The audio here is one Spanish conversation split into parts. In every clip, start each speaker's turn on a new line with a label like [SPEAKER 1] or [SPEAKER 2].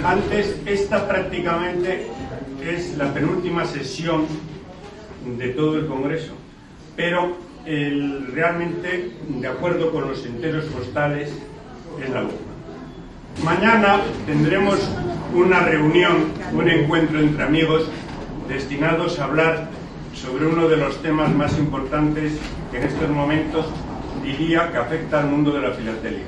[SPEAKER 1] Antes, esta prácticamente es la penúltima sesión de todo el Congreso, pero realmente, de acuerdo con los enteros postales, es la última. Mañana tendremos una reunión, un encuentro entre amigos destinados a hablar sobre uno de los temas más importantes que en estos momentos diría que afecta al mundo de la filatelia.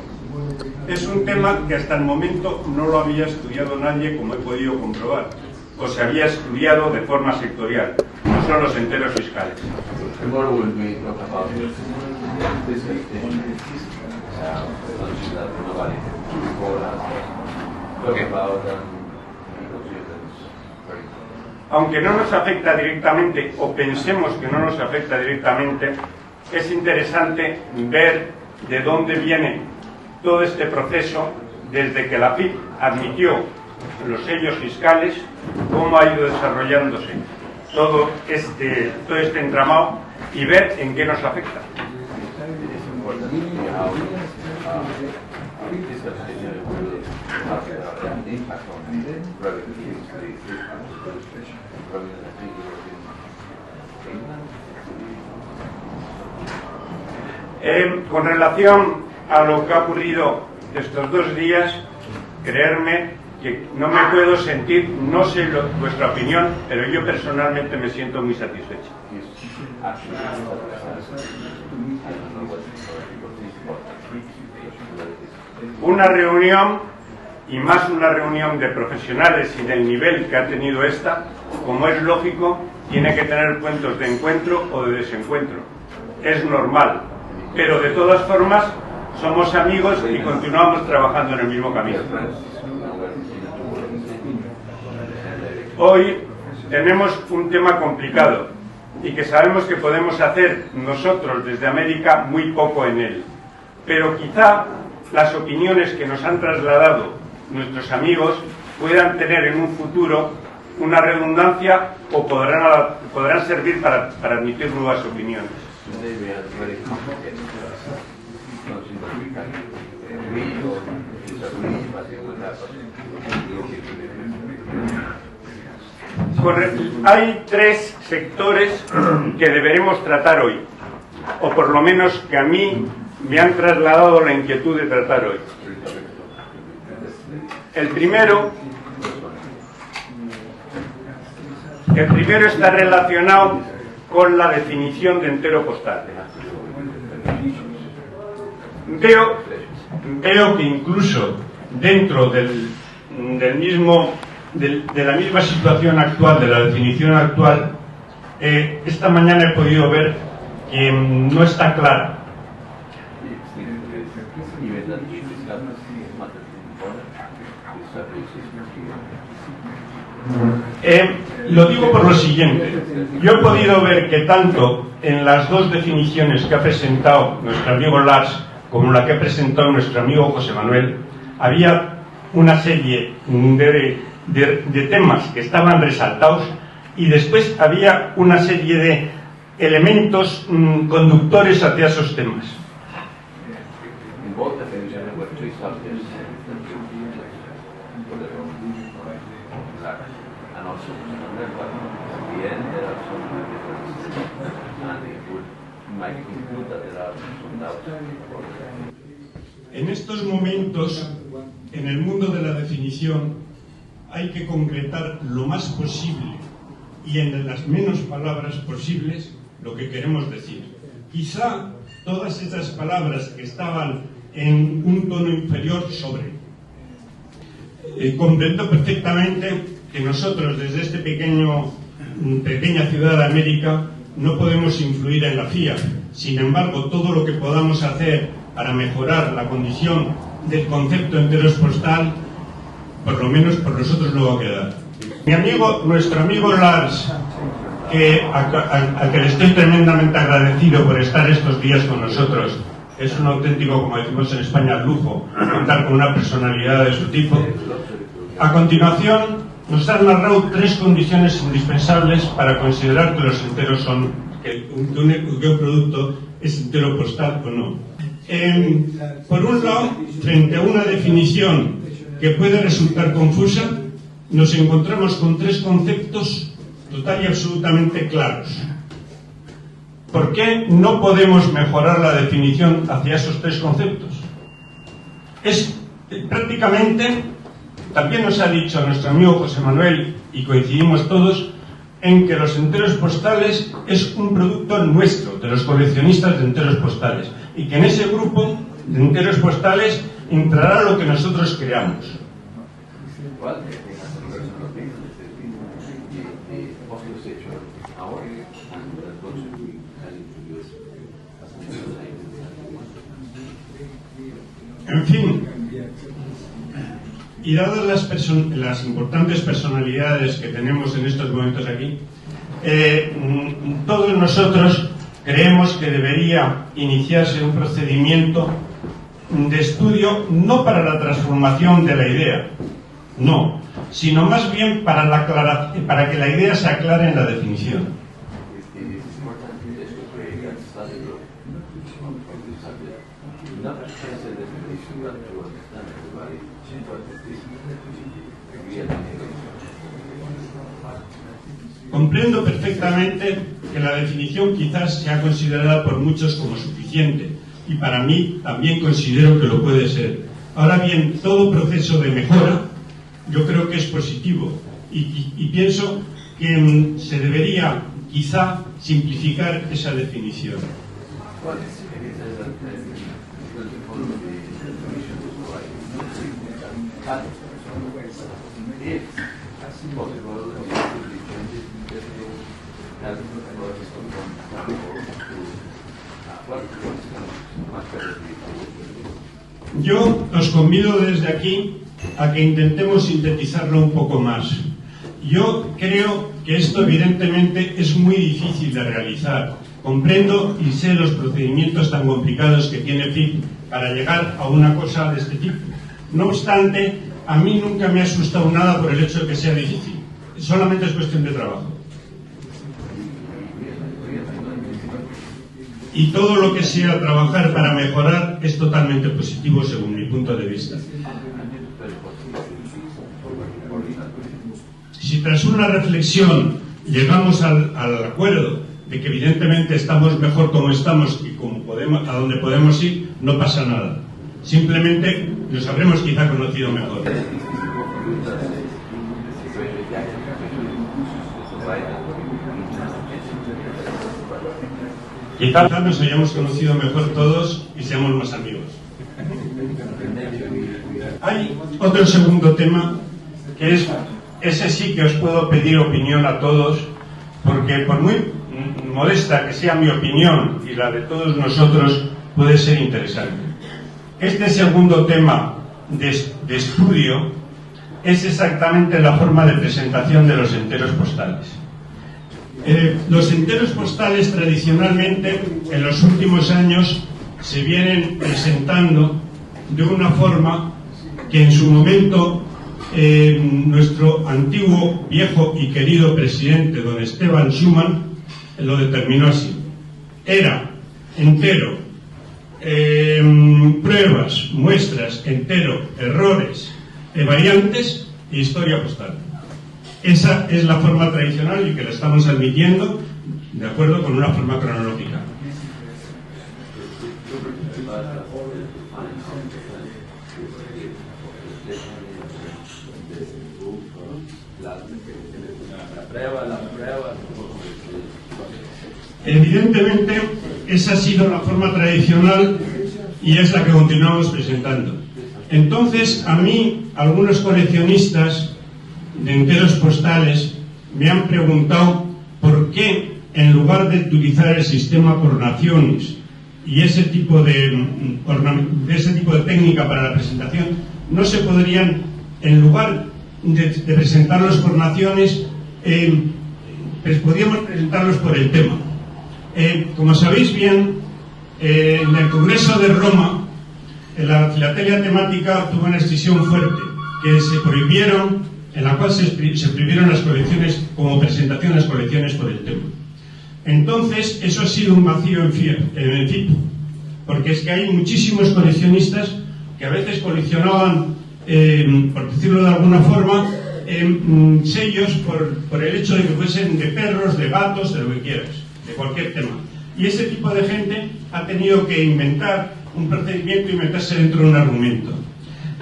[SPEAKER 1] Es un tema que hasta el momento no lo había estudiado nadie, como he podido comprobar, o se había estudiado de forma sectorial, no son los enteros fiscales. Aunque no nos afecta directamente, o pensemos que no nos afecta directamente, es interesante ver de dónde viene todo este proceso desde que la FIP admitió los sellos fiscales, cómo ha ido desarrollándose todo este entramado y ver en qué nos afecta. Con relación a lo que ha ocurrido estos 2 días, creerme que no me puedo sentir, no sé vuestra opinión, pero yo personalmente me siento muy satisfecho. Una reunión, y más una reunión de profesionales y del nivel que ha tenido esta, como es lógico, tiene que tener puntos de encuentro o de desencuentro. Es normal, pero de todas formas somos amigos y continuamos trabajando en el mismo camino. Hoy tenemos un tema complicado y que sabemos que podemos hacer nosotros desde América muy poco en él, pero quizá las opiniones que nos han trasladado nuestros amigos puedan tener en un futuro una redundancia o podrán servir para admitir nuevas opiniones. Hay 3 sectores que deberemos tratar hoy, o por lo menos que a mí me han trasladado la inquietud de tratar hoy. El primero está relacionado con la definición de entero postal. Veo que incluso dentro de la misma situación actual, de la definición actual, esta mañana he podido ver que no está clara. Lo digo por lo siguiente. Yo he podido ver que tanto en las 2 definiciones que ha presentado nuestro amigo Lars como la que ha presentado nuestro amigo José Manuel, había una serie de temas que estaban resaltados y después había una serie de elementos conductores hacia esos temas. En estos momentos, en el mundo de la definición, hay que concretar lo más posible y en las menos palabras posibles lo que queremos decir. Quizá todas esas palabras que estaban en un tono inferior sobre. Comprendo perfectamente que nosotros desde esta pequeña ciudad de América no podemos influir en la FIA. Sin embargo, todo lo que podamos hacer para mejorar la condición del concepto enteros postal, por lo menos por nosotros no va a quedar. Nuestro amigo Lars, al que le estoy tremendamente agradecido por estar estos días con nosotros, es un auténtico, como decimos en España, lujo contar con una personalidad de su tipo. A continuación, nos han narrado 3 condiciones indispensables para considerar que los enteros son, que un producto es entero postal o no. Por un lado, frente a una definición que puede resultar confusa, nos encontramos con tres conceptos total y absolutamente claros. ¿Por qué no podemos mejorar la definición hacia esos tres conceptos? Es prácticamente, también nos ha dicho nuestro amigo José Manuel, y coincidimos todos, en que los enteros postales es un producto nuestro, de los coleccionistas de enteros postales, y que en ese grupo de enteros postales entrará lo que nosotros creamos. En fin, y dadas las importantes personalidades que tenemos en estos momentos aquí, todos nosotros creemos que debería iniciarse un procedimiento de estudio no para la transformación de la idea, no, sino más bien para que la idea se aclare en la definición. Comprendo perfectamente que la definición quizás sea considerada por muchos como suficiente, y para mí también considero que lo puede ser. Ahora bien, todo proceso de mejora yo creo que es positivo, y pienso que se debería quizá simplificar esa definición. Yo os convido desde aquí a que intentemos sintetizarlo un poco más. Yo creo que esto evidentemente es muy difícil de realizar. Comprendo y sé los procedimientos tan complicados que tiene FIP para llegar a una cosa de este tipo. No obstante, a mí nunca me ha asustado nada por el hecho de que sea difícil. Solamente es cuestión de trabajo. Y todo lo que sea trabajar para mejorar es totalmente positivo según mi punto de vista. Si tras una reflexión llegamos al acuerdo de que evidentemente estamos mejor como estamos y como podemos, a donde podemos ir, no pasa nada. Simplemente nos habremos quizá conocido mejor. Quizá nos hayamos conocido mejor todos y seamos más amigos. Hay otro segundo tema que es, ese sí que os puedo pedir opinión a todos, porque por muy modesta que sea mi opinión y la de todos nosotros, puede ser interesante. Este segundo tema de estudio es exactamente la forma de presentación de los enteros postales. Los enteros postales tradicionalmente en los últimos años se vienen presentando de una forma que en su momento nuestro antiguo, viejo y querido presidente don Esteban Schuman lo determinó así. Era entero, pruebas, muestras, entero, errores, variantes e historia postal. Esa es la forma tradicional y que la estamos admitiendo de acuerdo con una forma cronológica. Evidentemente, esa ha sido la forma tradicional y es la que continuamos presentando. Entonces, a mí, algunos coleccionistas de enteros postales me han preguntado por qué, en lugar de utilizar el sistema por naciones y ese tipo de técnica para la presentación, no se podrían, en lugar de presentarlos por naciones, podríamos presentarlos por el tema. Como sabéis bien, en el Congreso de Roma, la filatelia temática tuvo una decisión fuerte, que se prohibieron, en la cual se prohibieron las colecciones como presentación de las colecciones por el tema. Entonces, eso ha sido un vacío en FIP, porque es que hay muchísimos coleccionistas que a veces coleccionaban por decirlo de alguna forma, sellos por el hecho de que fuesen de perros, de gatos, de lo que quieras, de cualquier tema. Y ese tipo de gente ha tenido que inventar un procedimiento y meterse dentro de un argumento.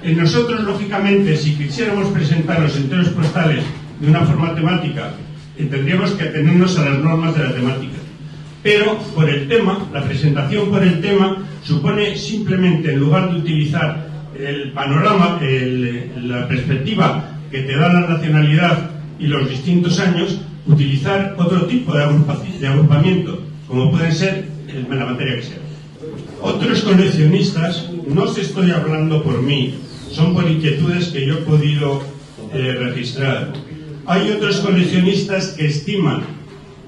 [SPEAKER 1] Nosotros, lógicamente, si quisiéramos presentar los enteros postales de una forma temática, tendríamos que atenernos a las normas de la temática. Pero por el tema, la presentación por el tema supone simplemente, en lugar de utilizar el panorama, la perspectiva que te da la nacionalidad y los distintos años, utilizar otro tipo de agrupamiento, como pueden ser en la materia que sea. Otros coleccionistas, no os estoy hablando por mí, son por inquietudes que yo he podido registrar. Hay otros coleccionistas que estiman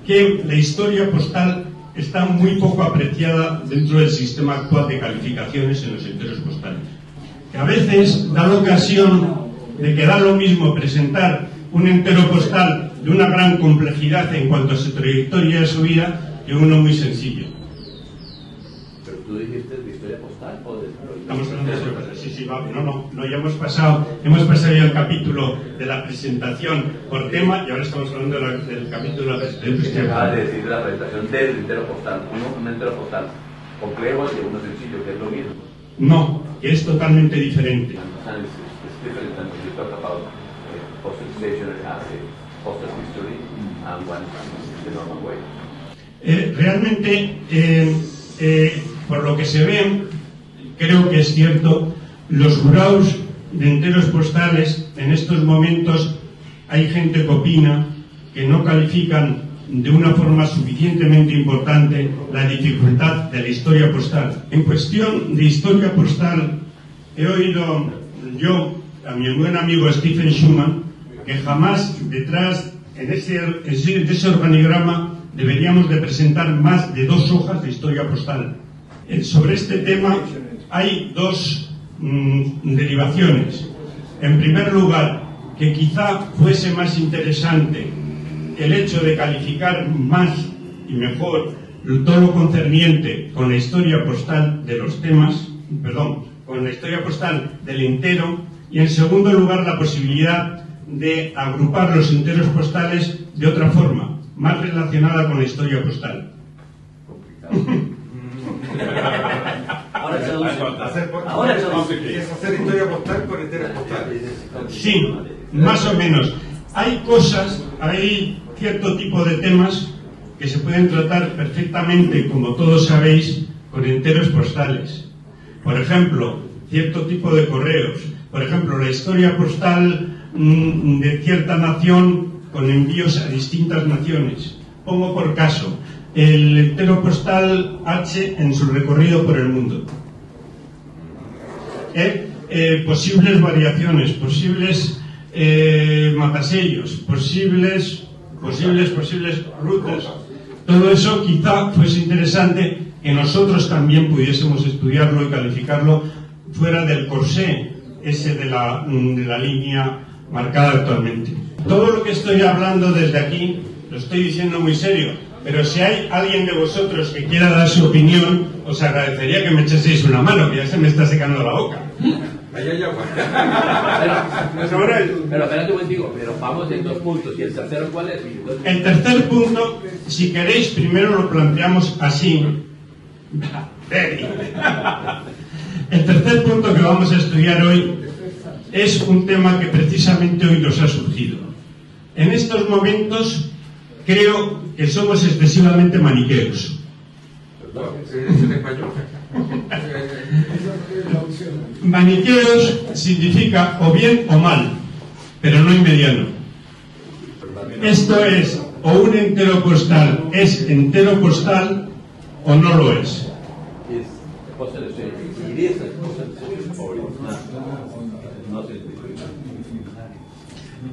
[SPEAKER 1] que la historia postal está muy poco apreciada dentro del sistema actual de calificaciones en los enteros postales. Que a veces da la ocasión de que da lo mismo presentar un entero postal de una gran complejidad en cuanto a su trayectoria de su vida que uno muy sencillo.
[SPEAKER 2] ¿Pero tú dijiste de historia postal o de...?
[SPEAKER 1] Estamos hablando de historia postal. Sí, no, ya hemos pasado ya el capítulo de la presentación por tema y ahora estamos hablando del capítulo de la presentación.
[SPEAKER 2] Acabas de decir de la presentación del entero postal. Un entero postal complejo y uno sencillo, que es lo mismo.
[SPEAKER 1] No, que es totalmente diferente.
[SPEAKER 2] Different than you talk about postal stationery as a postal history and one the normal way.
[SPEAKER 1] Realmente, por lo que se ve, creo que es cierto, los jurados de enteros postales, en estos momentos hay gente que opina que no califican de una forma suficientemente importante la dificultad de la historia postal. En cuestión de historia postal, he oído yo a mi buen amigo Stephen Schuman que jamás detrás de ese organigrama deberíamos de presentar más de 2 hojas de historia postal. Sobre este tema hay 2 derivaciones. En primer lugar, que quizá fuese más interesante el hecho de calificar más y mejor todo lo concerniente con la historia postal de los temas, con la historia postal del entero, y en segundo lugar la posibilidad de agrupar los enteros postales de otra forma, más relacionada con la historia postal.
[SPEAKER 3] Ahora es hacer historia postal con enteros postales.
[SPEAKER 1] Sí, más o menos. Hay cierto tipo de temas que se pueden tratar perfectamente, como todos sabéis, con enteros postales. Por ejemplo, cierto tipo de correos. Por ejemplo, la historia postal de cierta nación con envíos a distintas naciones. Pongo por caso el entero postal H en su recorrido por el mundo. Posibles variaciones, posibles matasellos, posibles rutas. Todo eso quizá fuese interesante que nosotros también pudiésemos estudiarlo y calificarlo fuera del corsé ese de la línea marcada actualmente. Todo lo que estoy hablando desde aquí lo estoy diciendo muy serio, pero si hay alguien de vosotros que quiera dar su opinión, os agradecería que me echaseis una mano, que ya se me está secando la boca.
[SPEAKER 3] Ahí hay agua.
[SPEAKER 2] Pero espérate un momentico, pero vamos en 2 puntos. ¿Y el tercero cuál es?
[SPEAKER 1] El tercer punto, si queréis, primero lo planteamos así. El tercer punto que vamos a estudiar hoy es un tema que precisamente hoy nos ha surgido. En estos momentos creo que somos excesivamente maniqueos. Maniqueos significa o bien o mal, pero no en mediano. Esto es, o un entero postal es entero postal o no lo es.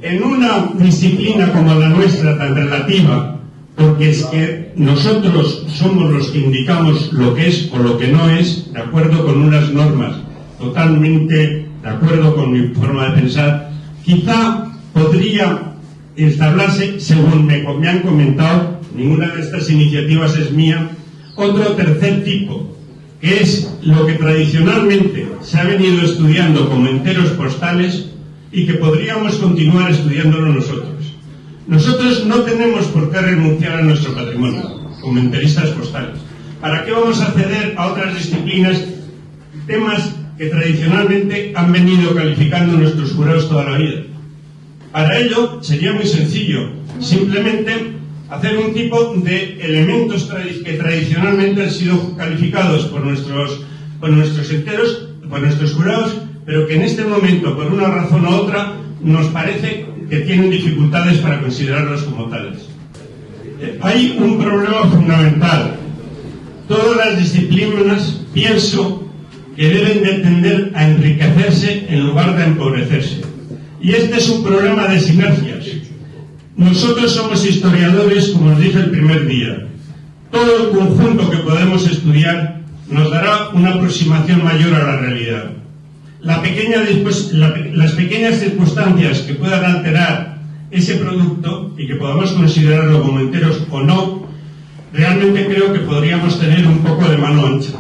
[SPEAKER 1] En una disciplina como la nuestra, tan relativa, porque es que nosotros somos los que indicamos lo que es o lo que no es, de acuerdo con unas normas, totalmente de acuerdo con mi forma de pensar, quizá podría instalarse, según me han comentado, ninguna de estas iniciativas es mía, otro tercer tipo, que es lo que tradicionalmente se ha venido estudiando como enteros postales y que podríamos continuar estudiándolo nosotros. Nosotros no tenemos por qué renunciar a nuestro patrimonio como enteristas postales. ¿Para qué vamos a ceder a otras disciplinas temas que tradicionalmente han venido calificando nuestros jurados toda la vida? Para ello sería muy sencillo, simplemente hacer un tipo de elementos que tradicionalmente han sido calificados por nuestros enteros, por nuestros jurados, pero que en este momento, por una razón u otra, nos parece que tienen dificultades para considerarlos como tales. Hay un problema fundamental. Todas las disciplinas, pienso, que deben de tender a enriquecerse en lugar de empobrecerse. Y este es un problema de sinergias. Nosotros somos historiadores, como os dije el primer día. Todo el conjunto que podemos estudiar nos dará una aproximación mayor a la realidad. Las pequeñas circunstancias que puedan alterar ese producto y que podamos considerarlo como enteros o no, realmente creo que podríamos tener un poco de mano ancha.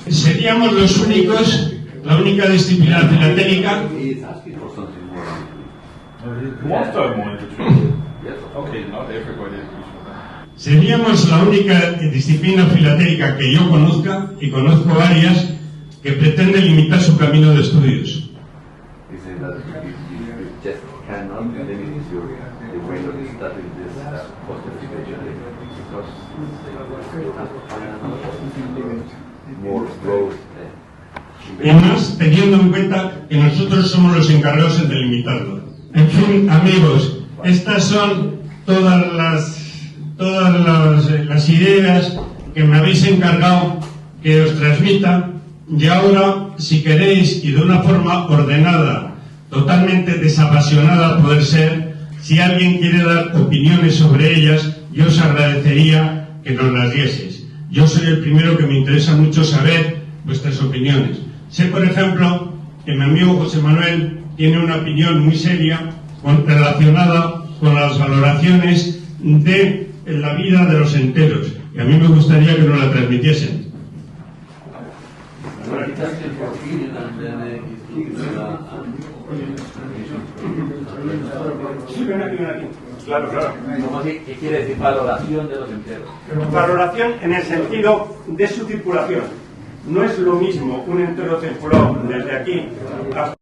[SPEAKER 1] Seríamos los únicos, la única disciplina filatélica. Seríamos la única disciplina filatélica que yo conozca, y conozco varias, que pretende limitar su camino de estudios. Y más teniendo en cuenta que nosotros somos los encargados en delimitarlo. En fin, amigos, estas son todas las ideas que me habéis encargado que os transmita, y ahora, si queréis, y de una forma ordenada, totalmente desapasionada poder ser, si alguien quiere dar opiniones sobre ellas, yo os agradecería que nos las dieseis. Yo soy el primero que me interesa mucho saber vuestras opiniones. Sé, por ejemplo, que mi amigo José Manuel tiene una opinión muy seria relacionada con las valoraciones de la vida de los enteros, y a mí me gustaría que nos la transmitiesen.
[SPEAKER 4] Claro.
[SPEAKER 2] ¿Qué quiere decir valoración de los enteros?
[SPEAKER 1] Valoración en el sentido de su circulación. No es lo mismo un entero circulado desde aquí hasta